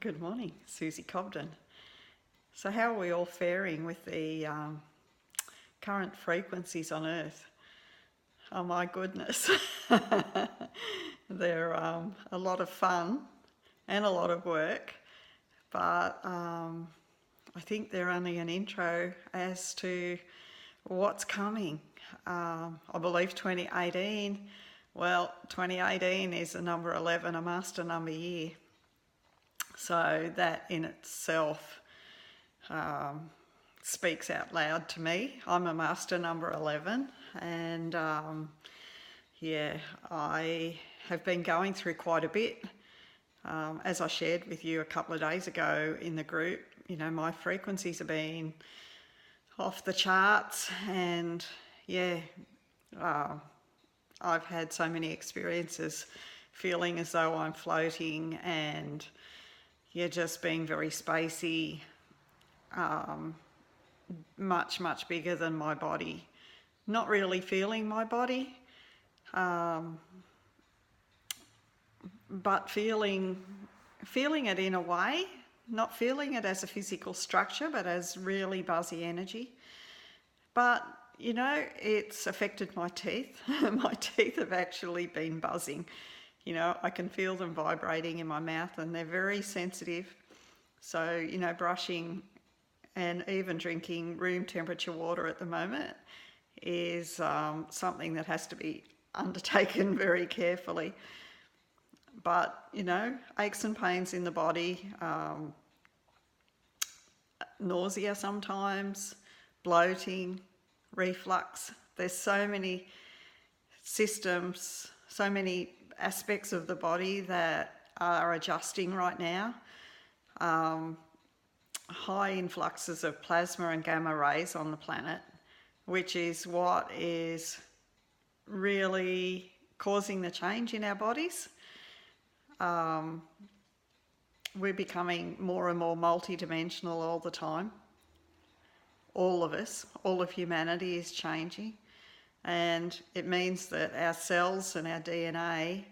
Good morning, Susie Cobden. So how are we all faring with the current frequencies on Earth? Oh my goodness. They're a lot of fun and a lot of work, but I think they're only an intro as to what's coming. I believe 2018 is the number 11, a master number year. So that in itself speaks out loud to me. I'm a master number 11, and I have been going through quite a bit. As I shared with you a couple of days ago in the group, my frequencies have been off the charts, and I've had so many experiences feeling as though I'm floating and just being very spacey, much bigger than my body. Not really feeling my body, but feeling it in a way, not feeling it as a physical structure, but as really buzzy energy. But, it's affected my teeth. My teeth have actually been buzzing. I can feel them vibrating in my mouth, and they're very sensitive. So, brushing and even drinking room temperature water at the moment is something that has to be undertaken very carefully. But, aches and pains in the body, nausea sometimes, bloating, reflux. There's so many systems, so many aspects of the body that are adjusting right now. High influxes of plasma and gamma rays on the planet, which is what is really causing the change in our bodies. We're becoming more and more multidimensional all the time. All of us, all of humanity is changing. And it means that our cells and our DNA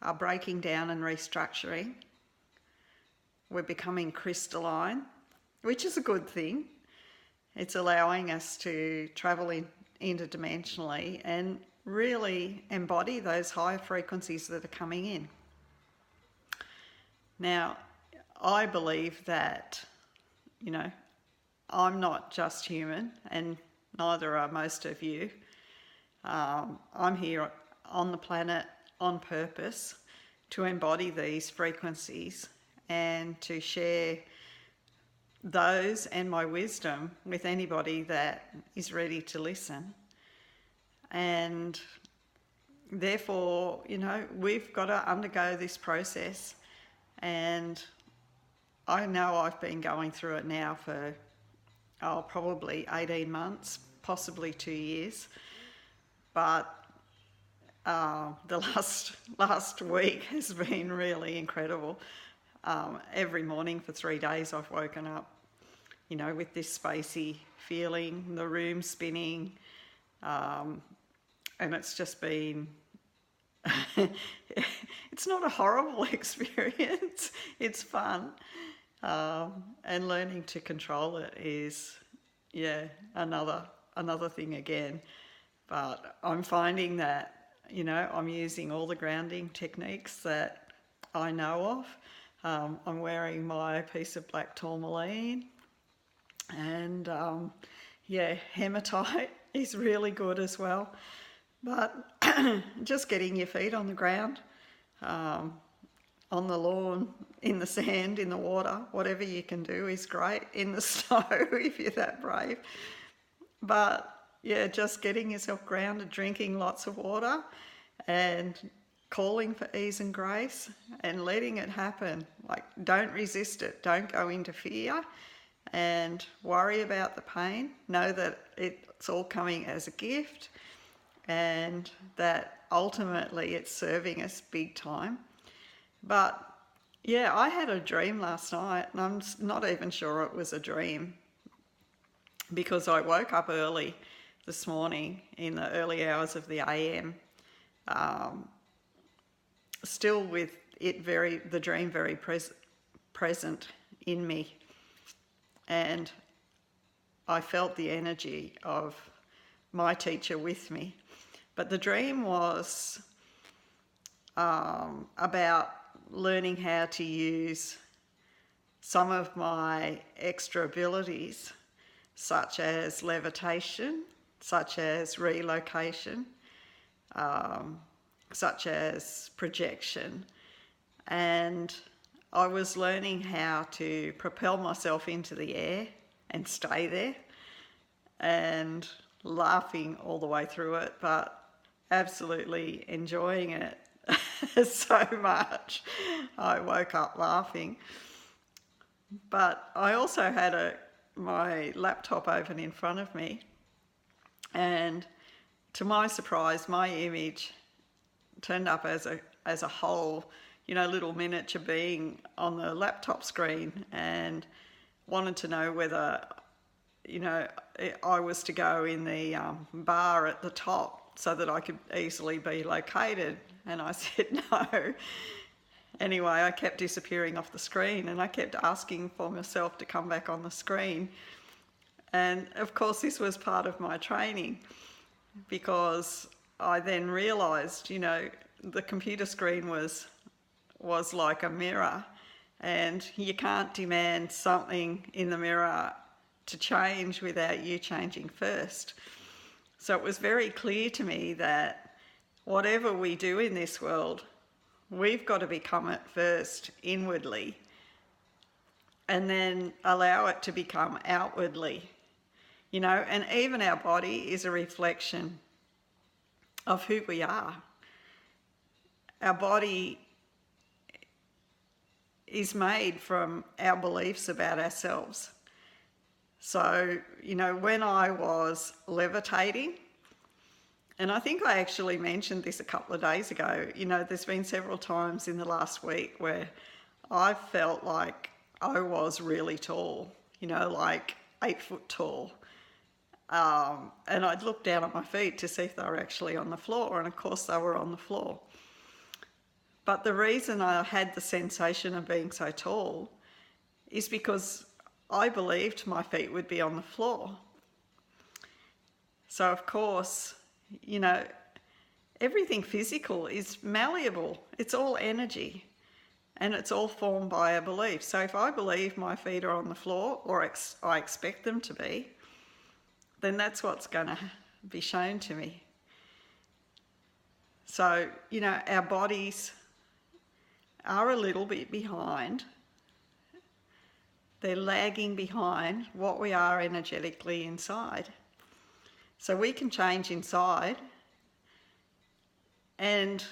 are breaking down and restructuring. We're becoming crystalline, which is a good thing. It's allowing us to travel interdimensionally and really embody those higher frequencies that are coming in. Now, I believe that, I'm not just human, and neither are most of you. I'm here on the planet on purpose to embody these frequencies and to share those and my wisdom with anybody that is ready to listen. And therefore, we've got to undergo this process. And I know I've been going through it now for probably 18 months, possibly 2 years. But the last week has been really incredible. Every morning for 3 days I've woken up, with this spacey feeling, the room spinning, and it's just been, it's not a horrible experience, it's fun. And learning to control it is, another thing again. But I'm finding that, I'm using all the grounding techniques that I know of. I'm wearing my piece of black tourmaline, and hematite is really good as well. But just getting your feet on the ground, on the lawn, in the sand, in the water, whatever you can do is great. In the snow, if you're that brave. But just getting yourself grounded, drinking lots of water, and calling for ease and grace and letting it happen. Like, don't resist it. Don't go into fear and worry about the pain. Know that it's all coming as a gift, and that ultimately it's serving us big time. But I had a dream last night, and I'm not even sure it was a dream, because I woke up early this morning in the early hours of the AM, still with the dream very present in me. And I felt the energy of my teacher with me. But the dream was about learning how to use some of my extra abilities, such as levitation, such as relocation, such as projection. And I was learning how to propel myself into the air and stay there, and laughing all the way through it, but absolutely enjoying it so much. I woke up laughing. But I also had my laptop open in front of me, and to my surprise, my image turned up as a whole, little miniature being on the laptop screen, and wanted to know whether, I was to go in the bar at the top so that I could easily be located. And I said no. Anyway, I kept disappearing off the screen, and I kept asking for myself to come back on the screen. And of course, this was part of my training, because I then realised, the computer screen was like a mirror, and you can't demand something in the mirror to change without you changing first. So it was very clear to me that whatever we do in this world, we've got to become it first inwardly, and then allow it to become outwardly. And even our body is a reflection of who we are. Our body is made from our beliefs about ourselves. So, when I was levitating, and I think I actually mentioned this a couple of days ago, there's been several times in the last week where I felt like I was really tall, like 8 foot tall. And I'd look down at my feet to see if they were actually on the floor, and of course they were on the floor. But the reason I had the sensation of being so tall is because I believed my feet would be on the floor. So of course, everything physical is malleable. It's all energy, and it's all formed by a belief. So if I believe my feet are on the floor, or I expect them to be, then that's what's going to be shown to me. So, our bodies are a little bit behind. They're lagging behind what we are energetically inside. So we can change inside, and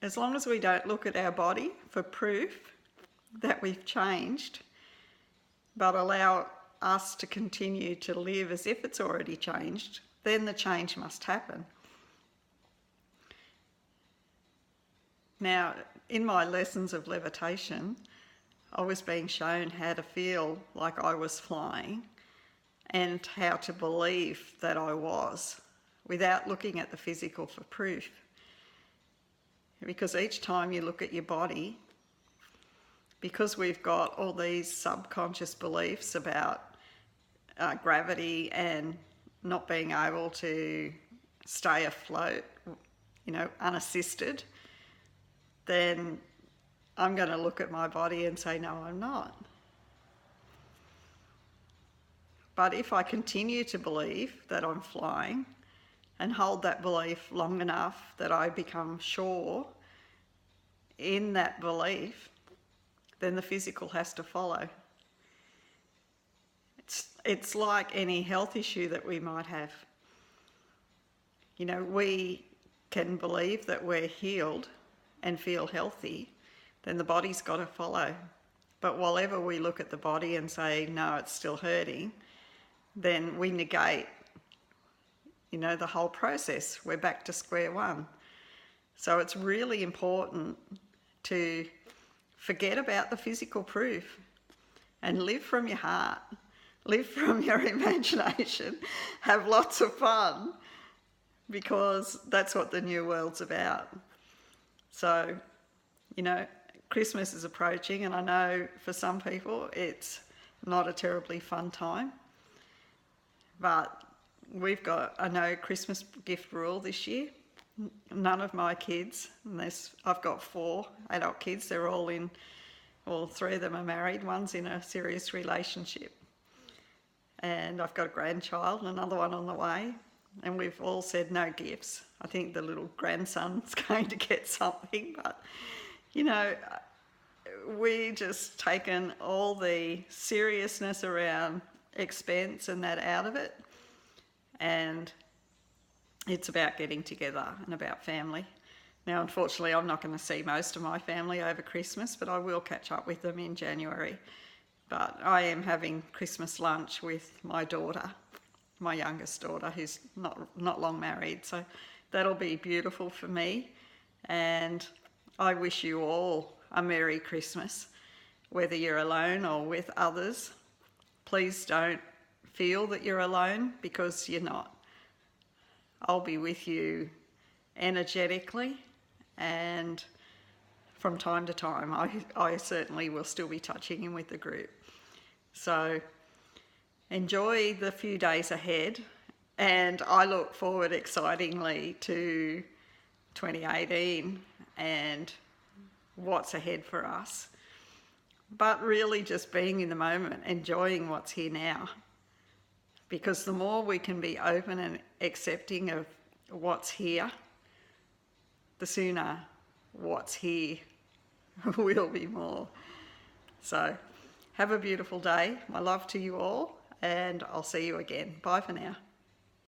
as long as we don't look at our body for proof that we've changed, but allow us to continue to live as if it's already changed, then the change must happen. Now, in my lessons of levitation, I was being shown how to feel like I was flying, and how to believe that I was, without looking at the physical for proof. Because each time you look at your body, because we've got all these subconscious beliefs about gravity and not being able to stay afloat, unassisted, then I'm going to look at my body and say, no, I'm not. But if I continue to believe that I'm flying, and hold that belief long enough that I become sure in that belief, then the physical has to follow. It's like any health issue that we might have. We can believe that we're healed and feel healthy, then the body's got to follow. But whenever we look at the body and say, no, it's still hurting, then we negate, the whole process. We're back to square one. So it's really important to forget about the physical proof and live from your heart, live from your imagination, have lots of fun, because that's what the new world's about. So, Christmas is approaching, and I know for some people it's not a terribly fun time. But we've got a no Christmas gift rule this year. None of my kids, unless I've got 4 adult kids, they're all in, well, 3 of them are married, one's in a serious relationship. And I've got a grandchild and another one on the way. And we've all said no gifts. I think the little grandson's going to get something, but you know, we just taken all the seriousness around expense and that out of it, and it's about getting together and about family. Now, unfortunately, I'm not going to see most of my family over Christmas, but I will catch up with them in January. But I am having Christmas lunch with my daughter, my youngest daughter, who's not long married, so that'll be beautiful for me. And I wish you all a Merry Christmas, whether you're alone or with others. Please don't feel that you're alone, because you're not. I'll be with you energetically, and from time to time I certainly will still be touching in with the group. So enjoy the few days ahead, and I look forward excitingly to 2018 and what's ahead for us. But really just being in the moment, enjoying what's here now. Because the more we can be open and accepting of what's here, the sooner what's here will be more. So have a beautiful day. My love to you all, and I'll see you again. Bye for now.